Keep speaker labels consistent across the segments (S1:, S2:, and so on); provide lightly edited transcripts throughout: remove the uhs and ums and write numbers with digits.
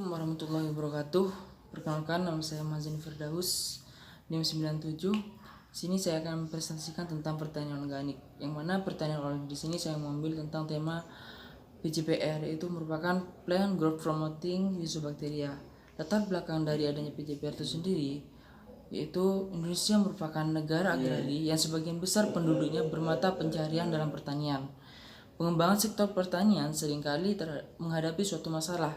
S1: Assalamualaikum warahmatullahi wabarakatuh. Perkenalkan, nama saya Mazin Firdaus, NIM 97. Sini saya akan mempresentasikan tentang pertanian organik. Yang mana pertanian organik di sini saya mengambil tentang tema PJPR, yaitu merupakan Plant Growth Promoting Rhizobacteria. Latar belakang dari adanya PJPR itu sendiri, yaitu Indonesia merupakan negara agraria yang sebagian besar penduduknya bermata pencaharian dalam pertanian. Pengembangan sektor pertanian seringkali menghadapi suatu masalah,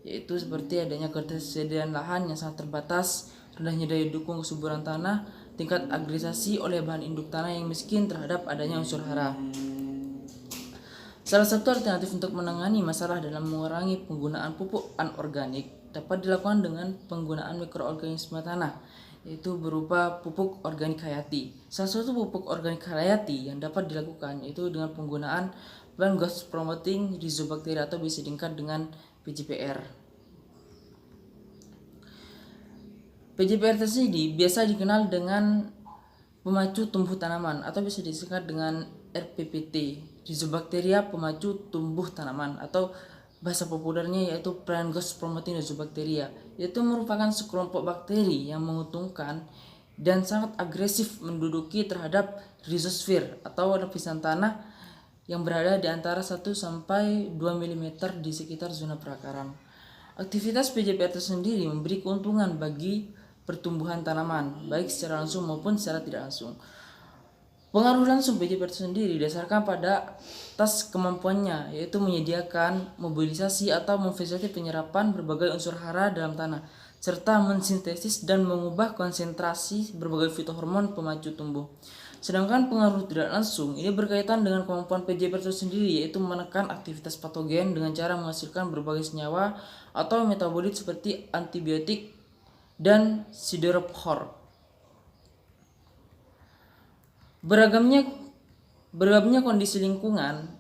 S1: yaitu seperti adanya ketersediaan lahan yang sangat terbatas, rendahnya daya dukung kesuburan tanah, tingkat agrisasi oleh bahan induk tanah yang miskin terhadap adanya unsur hara. Salah satu alternatif untuk menangani masalah dalam mengurangi penggunaan pupuk anorganik dapat dilakukan dengan penggunaan mikroorganisme tanah, yaitu berupa pupuk organik hayati. Salah satu pupuk organik hayati yang dapat dilakukan yaitu dengan penggunaan Plant Growth Promoting Rhizobacteria atau bisa disingkat dengan PJPR. PJPR tersebut biasa dikenal dengan pemacu tumbuh tanaman atau bisa disingkat dengan RPPT, Rhizobacteria pemacu tumbuh tanaman, atau bahasa populernya yaitu Plant Growth Promoting Rhizobacteria. Itu merupakan sekelompok bakteri yang menguntungkan dan sangat agresif menduduki terhadap rhizosfer atau lapisan tanah yang berada di antara 1 sampai 2 mm di sekitar zona perakaran. Aktivitas PJPR itu sendiri memberi keuntungan bagi pertumbuhan tanaman, baik secara langsung maupun secara tidak langsung. Pengaruh langsung PJPR itu sendiri didasarkan pada atas kemampuannya, yaitu menyediakan, mobilisasi atau memfasilitasi penyerapan berbagai unsur hara dalam tanah, serta mensintesis dan mengubah konsentrasi berbagai fitohormon pemacu tumbuh. Sedangkan pengaruh tidak langsung ini berkaitan dengan kemampuan PJPR itu sendiri, yaitu menekan aktivitas patogen dengan cara menghasilkan berbagai senyawa atau metabolit seperti antibiotik dan siderophore. Beragamnya kondisi lingkungan,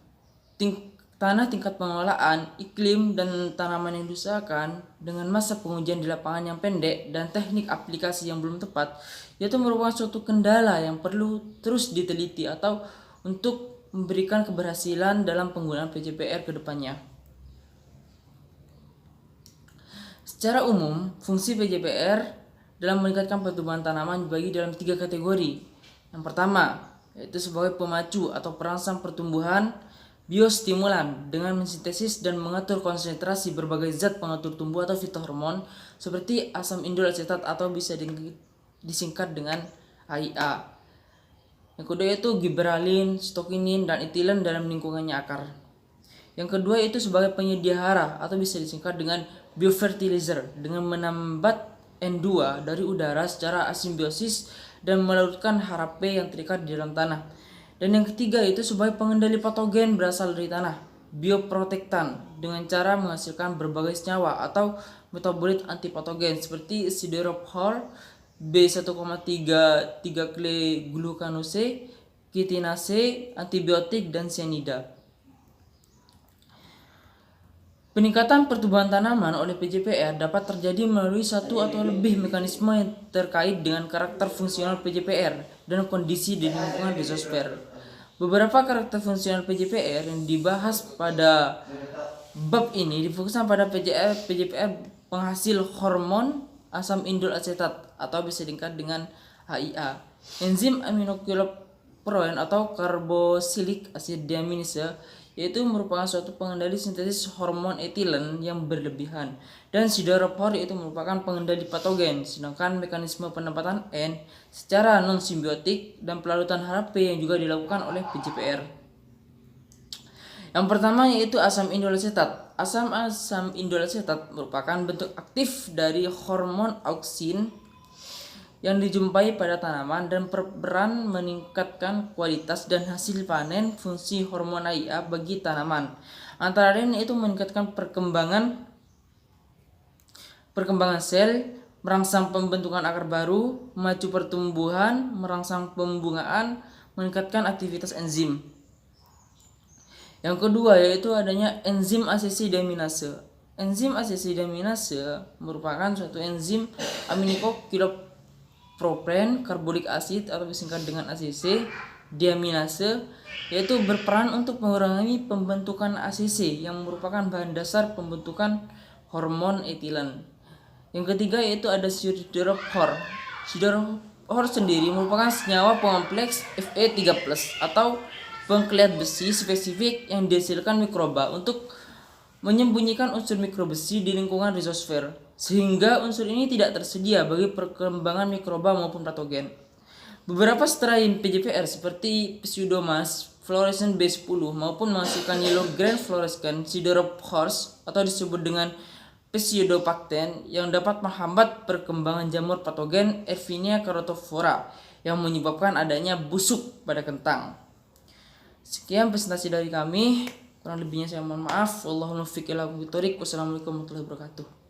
S1: tanah, tingkat pengelolaan, iklim, dan tanaman yang diusahakan dengan masa pengujian di lapangan yang pendek dan teknik aplikasi yang belum tepat, yaitu merupakan suatu kendala yang perlu terus diteliti atau untuk memberikan keberhasilan dalam penggunaan PJPR ke depannya. Secara umum, fungsi PJPR dalam meningkatkan pertumbuhan tanaman dibagi dalam 3 kategori. Yang pertama, yaitu sebagai pemacu atau perangsang pertumbuhan, biostimulan dengan mensintesis dan mengatur konsentrasi berbagai zat pengatur tumbuh atau fitohormon seperti asam indol asetat atau bisa disingkat dengan AIA. Yang kedua yaitu giberalin, stokinin, dan etilen dalam lingkungannya akar. Yang kedua yaitu sebagai penyedia hara atau bisa disingkat dengan biofertilizer dengan menambat N2 dari udara secara asimbiosis dan melarutkan hara P yang terikat di dalam tanah. Dan yang ketiga yaitu sebagai pengendali patogen berasal dari tanah, bioprotektan dengan cara menghasilkan berbagai senyawa atau metabolit antipatogen seperti siderophore, B1,3 3-glucanose, kitinase, antibiotik, dan cyanida. Peningkatan pertumbuhan tanaman oleh PJPR dapat terjadi melalui satu atau lebih mekanisme yang terkait dengan karakter fungsional PJPR dan kondisi di lingkungan rhizosfer. Beberapa karakter fungsional PJPR yang dibahas pada bab ini difokuskan pada PJPR penghasil hormon asam indol asetat atau bisa disingkat dengan AIA, enzim aminoglycoprotein atau carboxylic acid deaminase, yaitu merupakan suatu pengendali sintesis hormon etilen yang berlebihan, dan siderophore yaitu merupakan pengendali patogen, sedangkan mekanisme penempatan N secara non-simbiotik dan pelarutan hara P yang juga dilakukan oleh PJPR. Yang pertama yaitu asam indol asetat. Asam indol asetat merupakan bentuk aktif dari hormon auksin yang dijumpai pada tanaman dan berperan meningkatkan kualitas dan hasil panen. Fungsi hormon AIA bagi tanaman antara lain yaitu meningkatkan perkembangan sel, merangsang pembentukan akar baru, memacu pertumbuhan, merangsang pembungaan, meningkatkan aktivitas enzim. Yang kedua yaitu adanya enzim ACC deaminase. Enzim ACC deaminase merupakan suatu enzim aminoglycoprotein karbolik asid atau disingkat dengan ACC deaminase, yaitu berperan untuk mengurangi pembentukan ACC yang merupakan bahan dasar pembentukan hormon etilen. Yang ketiga yaitu ada siderophore. Siderophore sendiri merupakan senyawa kompleks Fe3+ atau pengkeliat besi spesifik yang dihasilkan mikroba untuk menyembunyikan unsur mikrobesi di lingkungan rizosfer, sehingga unsur ini tidak tersedia bagi perkembangan mikroba maupun patogen. Beberapa strain PJPR seperti Pseudomonas fluorescens B10 maupun menghasilkan yellow green fluorescent siderophores atau disebut dengan Pseudobacten yang dapat menghambat perkembangan jamur patogen Erwinia carotophora yang menyebabkan adanya busuk pada kentang. Sekian presentasi dari kami, kurang lebihnya saya mohon maaf. Wassalamualaikum warahmatullahi wabarakatuh.